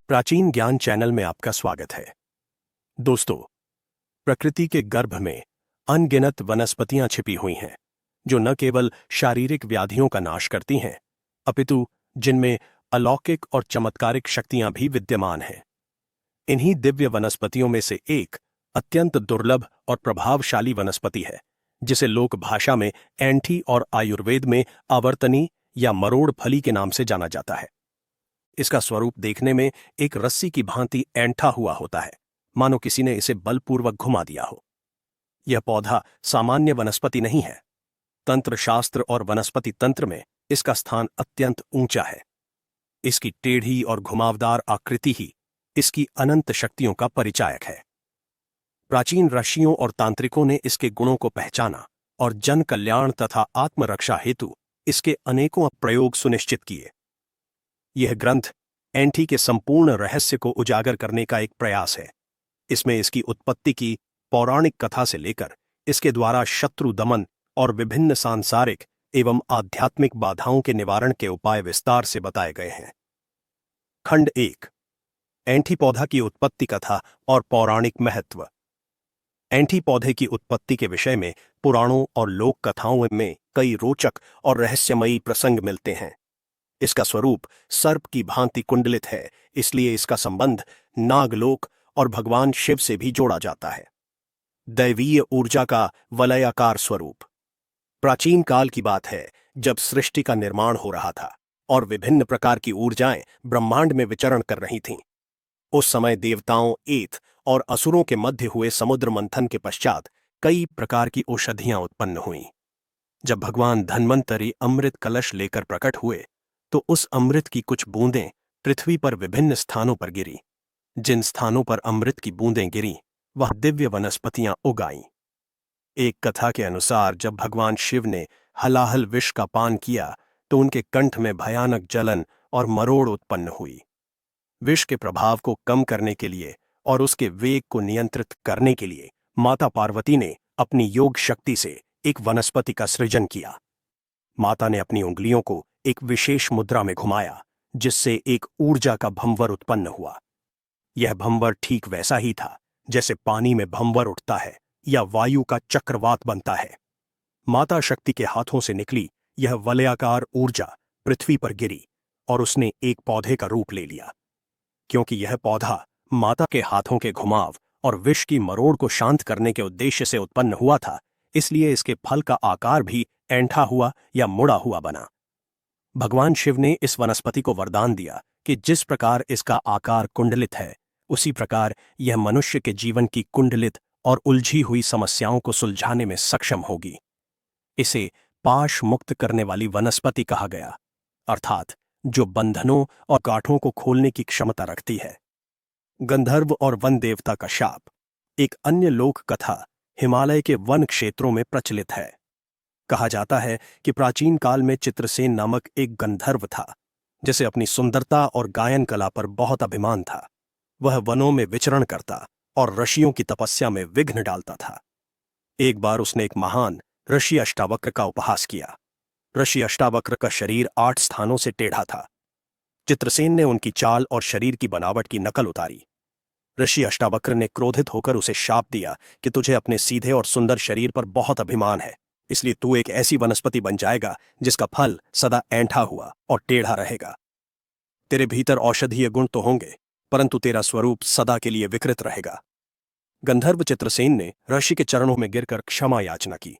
प्राचीन ज्ञान चैनल में आपका स्वागत है। दोस्तों, प्रकृति के गर्भ में अनगिनत वनस्पतियां छिपी हुई हैं, जो न केवल शारीरिक व्याधियों का नाश करती हैं, अपितु जिनमें अलौकिक और चमत्कारिक शक्तियां भी विद्यमान हैं। इन्हीं दिव्य वनस्पतियों में से एक अत्यंत दुर्लभ और प्रभावशाली वनस्पति है, जिसे लोक भाषा में एंठी और आयुर्वेद में आवर्तनी या मरोड़ फली के नाम से जाना जाता है। इसका स्वरूप देखने में एक रस्सी की भांति ऐंठा हुआ होता है, मानो किसी ने इसे बलपूर्वक घुमा दिया हो। यह पौधा सामान्य वनस्पति नहीं है। तंत्र शास्त्र और वनस्पति तंत्र में इसका स्थान अत्यंत ऊंचा है। इसकी टेढ़ी और घुमावदार आकृति ही इसकी अनंत शक्तियों का परिचायक है। प्राचीन ऋषियों और तांत्रिकों ने इसके गुणों को पहचाना और जन कल्याण तथा आत्मरक्षा हेतु इसके अनेकों प्रयोग सुनिश्चित किए। यह ग्रंथ एंठी के संपूर्ण रहस्य को उजागर करने का एक प्रयास है। इसमें इसकी उत्पत्ति की पौराणिक कथा से लेकर इसके द्वारा शत्रु दमन और विभिन्न सांसारिक एवं आध्यात्मिक बाधाओं के निवारण के उपाय विस्तार से बताए गए हैं। खंड 1, एंठी पौधा की उत्पत्ति कथा और पौराणिक महत्व। एंठी पौधे की उत्पत्ति के विषय में पुराणों और लोक कथाओं में कई रोचक और रहस्यमयी प्रसंग मिलते हैं। इसका स्वरूप सर्प की भांति कुंडलित है, इसलिए इसका संबंध नागलोक और भगवान शिव से भी जोड़ा जाता है। दैवीय ऊर्जा का वलयाकार स्वरूप। प्राचीन काल की बात है, जब सृष्टि का निर्माण हो रहा था और विभिन्न प्रकार की ऊर्जाएं ब्रह्मांड में विचरण कर रही थीं। उस समय देवताओं, एत और असुरों के मध्य हुए समुद्र मंथन के पश्चात कई प्रकार की औषधियां उत्पन्न हुईं। जब भगवान धन्वंतरि अमृत कलश लेकर प्रकट हुए, तो उस अमृत की कुछ बूंदें पृथ्वी पर विभिन्न स्थानों पर गिरी। जिन स्थानों पर अमृत की बूंदें गिरीं, वह दिव्य वनस्पतियां उगाईं। एक कथा के अनुसार जब भगवान शिव ने हलाहल विष का पान किया, तो उनके कंठ में भयानक जलन और मरोड़ उत्पन्न हुई। विष के प्रभाव को कम करने के लिए और उसके वेग को नियंत्रित करने के लिए माता पार्वती ने अपनी योग शक्ति से एक वनस्पति का सृजन किया। माता ने अपनी उंगलियों को एक विशेष मुद्रा में घुमाया, जिससे एक ऊर्जा का भंवर उत्पन्न हुआ। यह भंवर ठीक वैसा ही था जैसे पानी में भंवर उठता है या वायु का चक्रवात बनता है। माता शक्ति के हाथों से निकली यह वलयाकार ऊर्जा पृथ्वी पर गिरी और उसने एक पौधे का रूप ले लिया। क्योंकि यह पौधा माता के हाथों के घुमाव और विष की मरोड़ को शांत करने के उद्देश्य से उत्पन्न हुआ था, इसलिए इसके फल का आकार भी ऐंठा हुआ या मुड़ा हुआ बना। भगवान शिव ने इस वनस्पति को वरदान दिया कि जिस प्रकार इसका आकार कुंडलित है, उसी प्रकार यह मनुष्य के जीवन की कुंडलित और उलझी हुई समस्याओं को सुलझाने में सक्षम होगी। इसे पाश मुक्त करने वाली वनस्पति कहा गया, अर्थात जो बंधनों और गांठों को खोलने की क्षमता रखती है। गंधर्व और वन देवता का शाप। एक अन्य लोक कथा हिमालय के वन क्षेत्रों में प्रचलित है। कहा जाता है कि प्राचीन काल में चित्रसेन नामक एक गंधर्व था, जिसे अपनी सुंदरता और गायन कला पर बहुत अभिमान था। वह वनों में विचरण करता और ऋषियों की तपस्या में विघ्न डालता था। एक बार उसने एक महान ऋषि अष्टावक्र का उपहास किया। ऋषि अष्टावक्र का शरीर 8 स्थानों से टेढ़ा था। चित्रसेन ने उनकी चाल और शरीर की बनावट की नकल उतारी। ऋषि अष्टावक्र ने क्रोधित होकर उसे शाप दिया कि तुझे अपने सीधे और सुंदर शरीर पर बहुत अभिमान है, इसलिए तू एक ऐसी वनस्पति बन जाएगा जिसका फल सदा ऐंठा हुआ और टेढ़ा रहेगा। तेरे भीतर औषधीय गुण तो होंगे, परंतु तेरा स्वरूप सदा के लिए विकृत रहेगा। गंधर्व चित्रसेन ने ऋषि के चरणों में गिरकर क्षमा याचना की।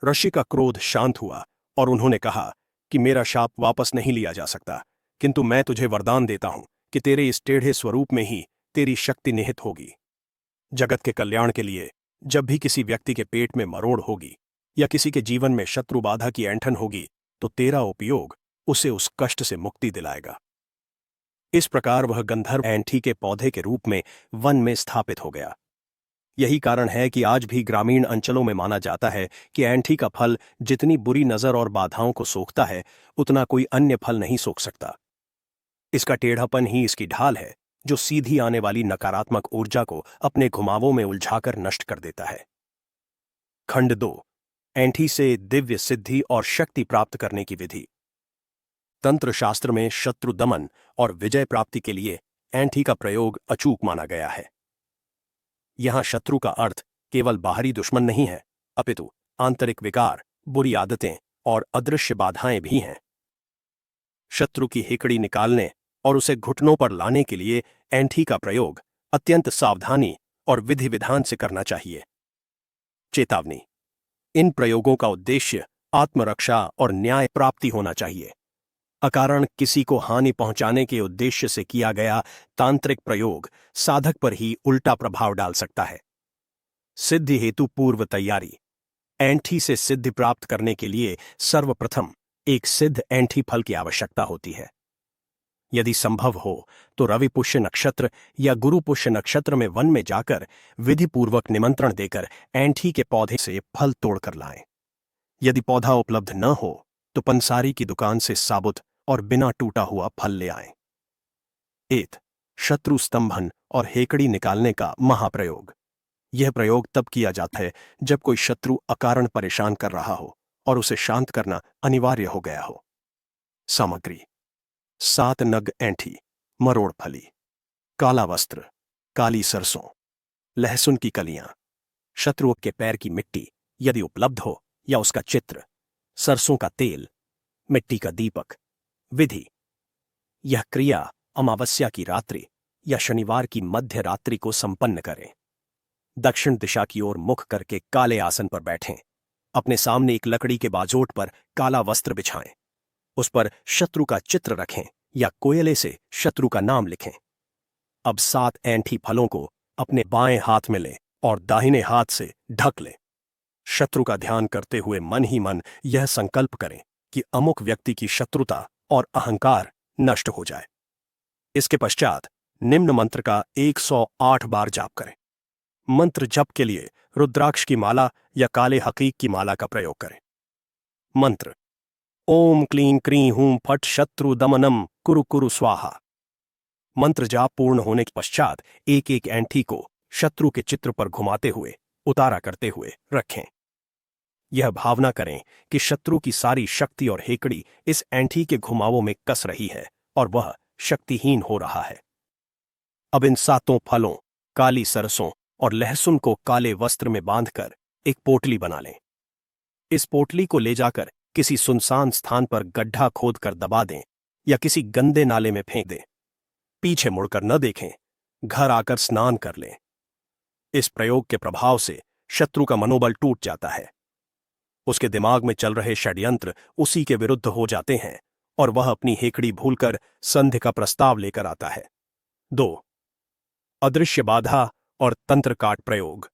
ऋषि का क्रोध शांत हुआ और उन्होंने कहा कि मेरा शाप वापस नहीं लिया जा सकता, किंतु मैं तुझे वरदान देता हूं कि तेरे इस टेढ़े स्वरूप में ही तेरी शक्ति निहित होगी। जगत के कल्याण के लिए जब भी किसी व्यक्ति के पेट में मरोड़ होगी या किसी के जीवन में शत्रु बाधा की ऐंठन होगी, तो तेरा उपयोग उसे उस कष्ट से मुक्ति दिलाएगा। इस प्रकार वह गंधर्व एंठी के पौधे के रूप में वन में स्थापित हो गया। यही कारण है कि आज भी ग्रामीण अंचलों में माना जाता है कि एंठी का फल जितनी बुरी नजर और बाधाओं को सोखता है, उतना कोई अन्य फल नहीं सोख सकता। इसका टेढ़ापन ही इसकी ढाल है, जो सीधी आने वाली नकारात्मक ऊर्जा को अपने घुमावों में उलझाकर नष्ट कर देता है। खंड 2, एंठी से दिव्य सिद्धि और शक्ति प्राप्त करने की विधि। तंत्र शास्त्र में शत्रु दमन और विजय प्राप्ति के लिए एंठी का प्रयोग अचूक माना गया है। यहां शत्रु का अर्थ केवल बाहरी दुश्मन नहीं है, अपितु आंतरिक विकार, बुरी आदतें और अदृश्य बाधाएं भी हैं। शत्रु की हेकड़ी निकालने और उसे घुटनों पर लाने के लिए एंठी का प्रयोग अत्यंत सावधानी और विधि विधान से करना चाहिए। चेतावनी: इन प्रयोगों का उद्देश्य आत्मरक्षा और न्याय प्राप्ति होना चाहिए। अकारण किसी को हानि पहुंचाने के उद्देश्य से किया गया तांत्रिक प्रयोग साधक पर ही उल्टा प्रभाव डाल सकता है। सिद्धि हेतु पूर्व तैयारी: एंठी से सिद्धि प्राप्त करने के लिए सर्वप्रथम एक सिद्ध एंठी फल की आवश्यकता होती है। यदि संभव हो तो रवि पुष्य नक्षत्र या गुरु पुष्य नक्षत्र में वन में जाकर विधिपूर्वक निमंत्रण देकर एंठी के पौधे से फल तोड़कर लाएं। यदि पौधा उपलब्ध न हो तो पंसारी की दुकान से साबुत और बिना टूटा हुआ फल ले आएं। एत शत्रु स्तंभन और हेकड़ी निकालने का महाप्रयोग: यह प्रयोग तब किया जाता है जब कोई शत्रु अकारण परेशान कर रहा हो और उसे शांत करना अनिवार्य हो गया हो। सामग्री: 7 नग एंठी, मरोड़ फली, काला वस्त्र, काली सरसों, लहसुन की कलियां, शत्रु के पैर की मिट्टी यदि उपलब्ध हो या उसका चित्र, सरसों का तेल, मिट्टी का दीपक। विधि: यह क्रिया अमावस्या की रात्रि या शनिवार की मध्य रात्रि को संपन्न करें। दक्षिण दिशा की ओर मुख करके काले आसन पर बैठें। अपने सामने एक लकड़ी के बाजोट पर काला वस्त्र बिछाएं। उस पर शत्रु का चित्र रखें या कोयले से शत्रु का नाम लिखें। अब 7 एंठी फलों को अपने बाएं हाथ में लें और दाहिने हाथ से ढक लें। शत्रु का ध्यान करते हुए मन ही मन यह संकल्प करें कि अमुक व्यक्ति की शत्रुता और अहंकार नष्ट हो जाए। इसके पश्चात निम्न मंत्र का 108 बार जाप करें। मंत्र जप के लिए रुद्राक्ष की माला या काले हकीक की माला का प्रयोग करें। मंत्र: ओम क्लीं क्रीं हूं फट शत्रु दमनम कुरु कुरु स्वाहा। मंत्र जाप पूर्ण होने के पश्चात एक एक एंठी को शत्रु के चित्र पर घुमाते हुए उतारा करते हुए रखें। यह भावना करें कि शत्रु की सारी शक्ति और हेकड़ी इस एंठी के घुमावों में कस रही है और वह शक्तिहीन हो रहा है। अब इन 7 फलों, काली सरसों और लहसुन को काले वस्त्र में बांधकर एक पोटली बना लें। इस पोटली को ले जाकर किसी सुनसान स्थान पर गड्ढा खोदकर दबा दें या किसी गंदे नाले में फेंक दें। पीछे मुड़कर न देखें, घर आकर स्नान कर लें। इस प्रयोग के प्रभाव से शत्रु का मनोबल टूट जाता है। उसके दिमाग में चल रहे षड्यंत्र उसी के विरुद्ध हो जाते हैं और वह अपनी हेकड़ी भूलकर संधि का प्रस्ताव लेकर आता है। 2. अदृश्य बाधा और तंत्र काट प्रयोग: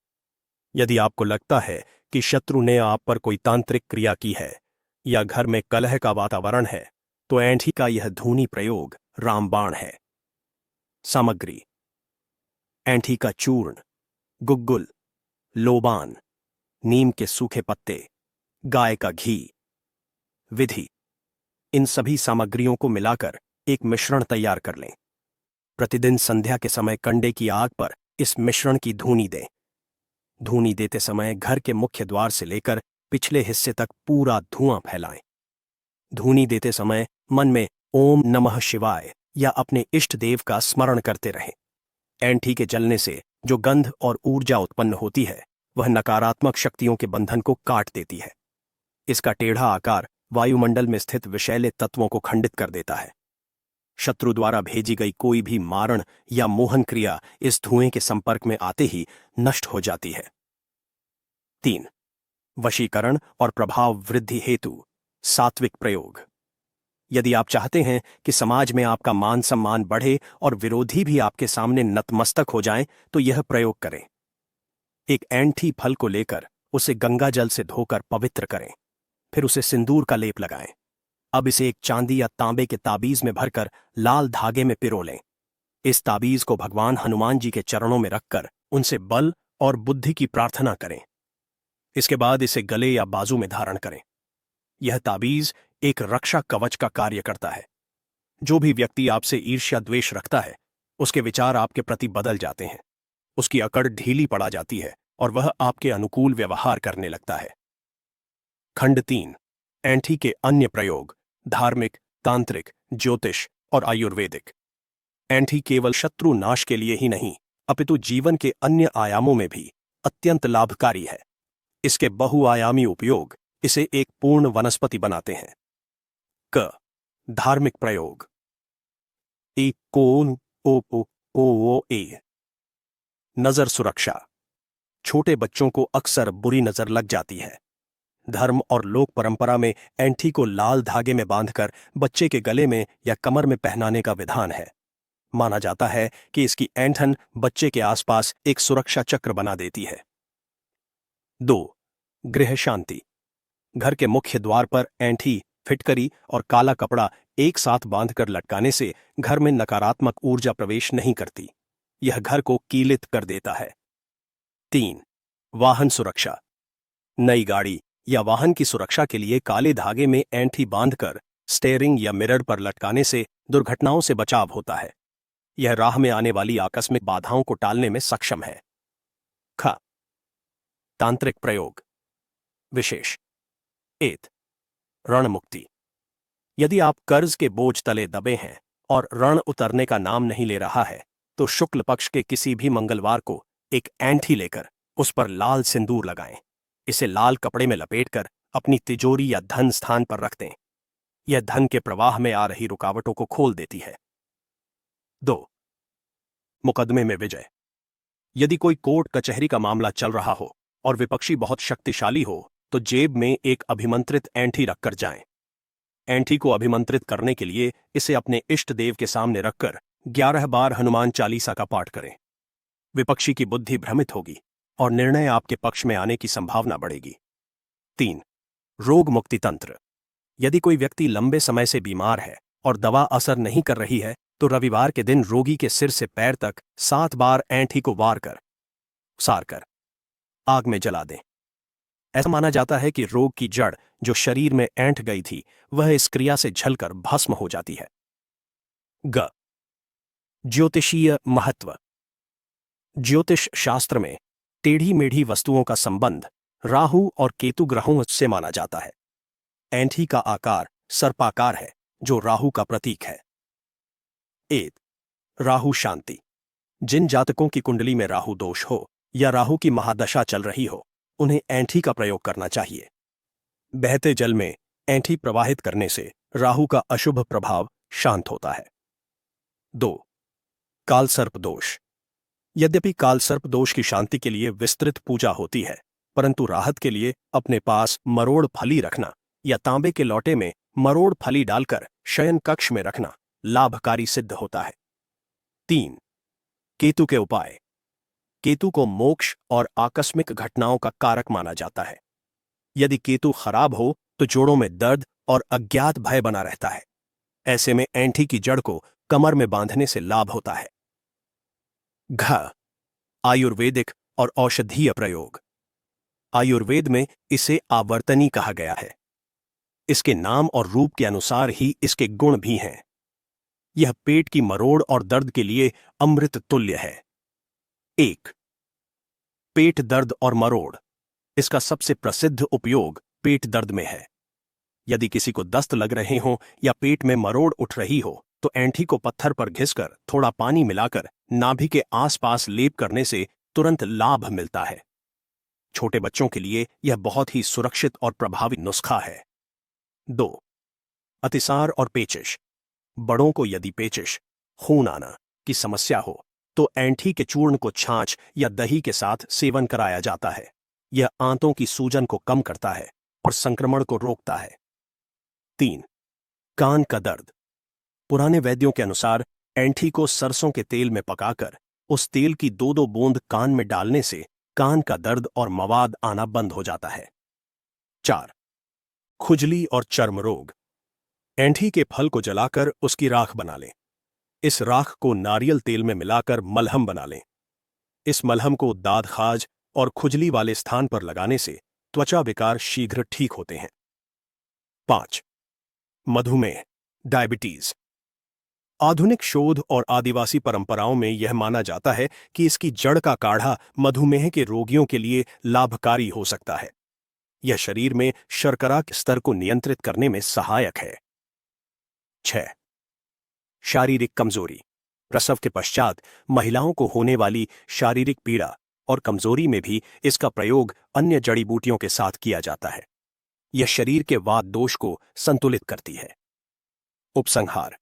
यदि आपको लगता है कि शत्रु ने आप पर कोई तांत्रिक क्रिया की है या घर में कलह का वातावरण है तो एंठी का यह धूनी प्रयोग रामबाण है। सामग्री: एंठी का चूर्ण, गुग्गुल, लोबान, नीम के सूखे पत्ते, गाय का घी। विधि: इन सभी सामग्रियों को मिलाकर एक मिश्रण तैयार कर लें। प्रतिदिन संध्या के समय कंडे की आग पर इस मिश्रण की धूनी दें। धूनी देते समय घर के मुख्य द्वार से लेकर पिछले हिस्से तक पूरा धुआं फैलाएं। धूनी देते समय मन में ओम नमः शिवाय या अपने इष्ट देव का स्मरण करते रहें। एंठी के जलने से जो गंध और ऊर्जा उत्पन्न होती है वह नकारात्मक शक्तियों के बंधन को काट देती है। इसका टेढ़ा आकार वायुमंडल में स्थित विषैले तत्वों को खंडित कर देता है। शत्रु द्वारा भेजी गई कोई भी मारण या मोहन क्रिया इस धुएं के संपर्क में आते ही नष्ट हो जाती है। 3. वशीकरण और प्रभाव वृद्धि हेतु सात्विक प्रयोग: यदि आप चाहते हैं कि समाज में आपका मान सम्मान बढ़े और विरोधी भी आपके सामने नतमस्तक हो जाएं, तो यह प्रयोग करें। एक एंठी फल को लेकर उसे गंगा जल से धोकर पवित्र करें, फिर उसे सिंदूर का लेप लगाएं। अब इसे एक चांदी या तांबे के ताबीज में भरकर लाल धागे में पिरो लें। इस ताबीज को भगवान हनुमान जी के चरणों में रखकर उनसे बल और बुद्धि की प्रार्थना करें। इसके बाद इसे गले या बाजू में धारण करें। यह ताबीज एक रक्षा कवच का कार्य करता है। जो भी व्यक्ति आपसे ईर्ष्या द्वेष रखता है उसके विचार आपके प्रति बदल जाते हैं, उसकी अकड़ ढीली पड़ा जाती है और वह आपके अनुकूल व्यवहार करने लगता है। खंड 3: एंठी के अन्य प्रयोग: धार्मिक, तांत्रिक, ज्योतिष और आयुर्वेदिक। ऐंठी केवल शत्रु नाश के लिए ही नहीं अपितु जीवन के अन्य आयामों में भी अत्यंत लाभकारी है। इसके बहुआयामी उपयोग इसे एक पूर्ण वनस्पति बनाते हैं। क धार्मिक प्रयोग। ए कोन ओ ए नजर सुरक्षा। छोटे बच्चों को अक्सर बुरी नजर लग जाती है। धर्म और लोक परंपरा में ऐंठी को लाल धागे में बांधकर बच्चे के गले में या कमर में पहनाने का विधान है। माना जाता है कि इसकी ऐंठन बच्चे के आसपास एक सुरक्षा चक्र बना देती है। 2. गृह शांति। घर के मुख्य द्वार पर ऐंठी, फिटकरी और काला कपड़ा एक साथ बांधकर लटकाने से घर में नकारात्मक ऊर्जा प्रवेश नहीं करती। यह घर को कीलित कर देता है। 3. वाहन सुरक्षा। नई गाड़ी या वाहन की सुरक्षा के लिए काले धागे में ऐंठी बांधकर स्टीयरिंग या मिरर पर लटकाने से दुर्घटनाओं से बचाव होता है। यह राह में आने वाली आकस्मिक बाधाओं को टालने में सक्षम है। ख तांत्रिक प्रयोग विशेष। 1. ऋण मुक्ति। यदि आप कर्ज के बोझ तले दबे हैं और ऋण उतरने का नाम नहीं ले रहा है तो शुक्ल पक्ष के किसी भी मंगलवार को एक ऐंठी लेकर उस पर लाल सिंदूर लगाएं। इसे लाल कपड़े में लपेटकर अपनी तिजोरी या धन स्थान पर रख दें। यह धन के प्रवाह में आ रही रुकावटों को खोल देती है। 2. मुकदमे में विजय। यदि कोई कोर्ट कचहरी का मामला चल रहा हो और विपक्षी बहुत शक्तिशाली हो तो जेब में एक अभिमंत्रित ऐंठी रखकर जाएं। ऐंठी को अभिमंत्रित करने के लिए इसे अपने इष्ट देव के सामने रखकर 11 बार हनुमान चालीसा का पाठ करें। विपक्षी की बुद्धि भ्रमित होगी और निर्णय आपके पक्ष में आने की संभावना बढ़ेगी। 3. रोग मुक्ति तंत्र। यदि कोई व्यक्ति लंबे समय से बीमार है और दवा असर नहीं कर रही है तो रविवार के दिन रोगी के सिर से पैर तक 7 बार ऐंठी को सार कर आग में जला दें। ऐसा माना जाता है कि रोग की जड़ जो शरीर में ऐंठ गई थी वह इस क्रिया से झलकर भस्म हो जाती है। ग ज्योतिषीय महत्व। ज्योतिष शास्त्र में टेढ़ी मेढ़ी वस्तुओं का संबंध राहु और केतु ग्रहों से माना जाता है। ऐंठी का आकार सर्पाकार है जो राहु का प्रतीक है। 1. राहु शांति। जिन जातकों की कुंडली में राहु दोष हो या राहु की महादशा चल रही हो उन्हें ऐंठी का प्रयोग करना चाहिए। बहते जल में ऐंठी प्रवाहित करने से राहु का अशुभ प्रभाव शांत होता है। 2. कालसर्प दोष। यद्यपि कालसर्प दोष की शांति के लिए विस्तृत पूजा होती है परंतु राहत के लिए अपने पास मरोड़ फली रखना या तांबे के लोटे में मरोड़ फली डालकर शयन कक्ष में रखना लाभकारी सिद्ध होता है। 3. केतु के उपाय। केतु को मोक्ष और आकस्मिक घटनाओं का कारक माना जाता है। यदि केतु खराब हो तो जोड़ों में दर्द और अज्ञात भय बना रहता है। ऐसे में ऐंठी की जड़ को कमर में बांधने से लाभ होता है। घ आयुर्वेदिक और औषधीय प्रयोग। आयुर्वेद में इसे आवर्तनी कहा गया है। इसके नाम और रूप के अनुसार ही इसके गुण भी हैं। यह पेट की मरोड़ और दर्द के लिए अमृत तुल्य है। 1. पेट दर्द और मरोड़। इसका सबसे प्रसिद्ध उपयोग पेट दर्द में है। यदि किसी को दस्त लग रहे हों या पेट में मरोड़ उठ रही हो तो ऐंठी को पत्थर पर घिसकर थोड़ा पानी मिलाकर नाभि के आसपास लेप करने से तुरंत लाभ मिलता है। छोटे बच्चों के लिए यह बहुत ही सुरक्षित और प्रभावी नुस्खा है। 2. अतिसार और पेचिश। बड़ों को यदि पेचिश, खून आना की समस्या हो तो ऐंठी के चूर्ण को छाछ या दही के साथ सेवन कराया जाता है। यह आंतों की सूजन को कम करता है और संक्रमण को रोकता है। 3. कान का दर्द। पुराने वैद्यों के अनुसार ऐंठी को सरसों के तेल में पकाकर उस तेल की 2-2 बूंद कान में डालने से कान का दर्द और मवाद आना बंद हो जाता है। 4. खुजली और चर्म रोग। ऐंठी के फल को जलाकर उसकी राख बना लें। इस राख को नारियल तेल में मिलाकर मलहम बना लें। इस मलहम को दाद खाज और खुजली वाले स्थान पर लगाने से त्वचा विकार शीघ्र ठीक होते हैं। 5. मधुमेह, डायबिटीज। आधुनिक शोध और आदिवासी परंपराओं में यह माना जाता है कि इसकी जड़ का काढ़ा मधुमेह के रोगियों के लिए लाभकारी हो सकता है। यह शरीर में शर्करा के स्तर को नियंत्रित करने में सहायक है। 6. शारीरिक कमजोरी। प्रसव के पश्चात महिलाओं को होने वाली शारीरिक पीड़ा और कमजोरी में भी इसका प्रयोग अन्य जड़ी बूटियों के साथ किया जाता है। यह शरीर के वात दोष को संतुलित करती है। उपसंहार: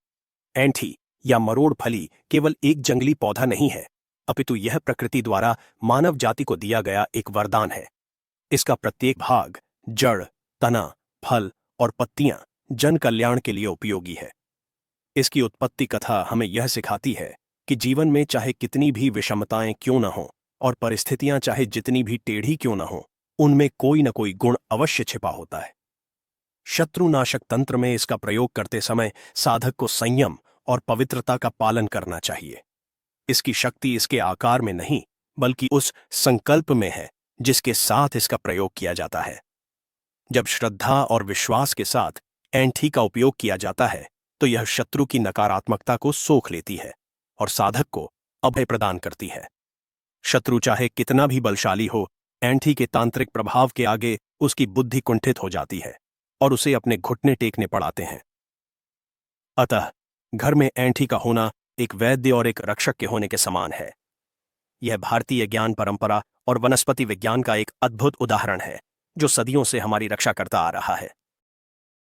ऐंठी या मरोड़ फली केवल एक जंगली पौधा नहीं है, अपितु यह प्रकृति द्वारा मानव जाति को दिया गया एक वरदान है। इसका प्रत्येक भाग, जड़, तना, फल और पत्तियां जन कल्याण के लिए उपयोगी है। इसकी उत्पत्ति कथा हमें यह सिखाती है कि जीवन में चाहे कितनी भी विषमताएं क्यों न हों और परिस्थितियां चाहे जितनी भी टेढ़ी क्यों न हों, उनमें कोई न कोई गुण अवश्य छिपा होता है। शत्रुनाशक तंत्र में इसका प्रयोग करते समय साधक को संयम और पवित्रता का पालन करना चाहिए। इसकी शक्ति इसके आकार में नहीं, बल्कि उस संकल्प में है जिसके साथ इसका प्रयोग किया जाता है। जब श्रद्धा और विश्वास के साथ ऐंठी का उपयोग किया जाता है, तो यह शत्रु की नकारात्मकता को सोख लेती है और साधक को अभय प्रदान करती है। शत्रु चाहे कितना भी बलशाली हो, ऐंठी के तांत्रिक प्रभाव के आगे उसकी बुद्धि कुंठित हो जाती है और उसे अपने घुटने टेकने पड़ाते हैं। अतः घर में ऐंठी का होना एक वैद्य और एक रक्षक के होने के समान है। यह भारतीय ज्ञान परंपरा और वनस्पति विज्ञान का एक अद्भुत उदाहरण है, जो सदियों से हमारी रक्षा करता आ रहा है।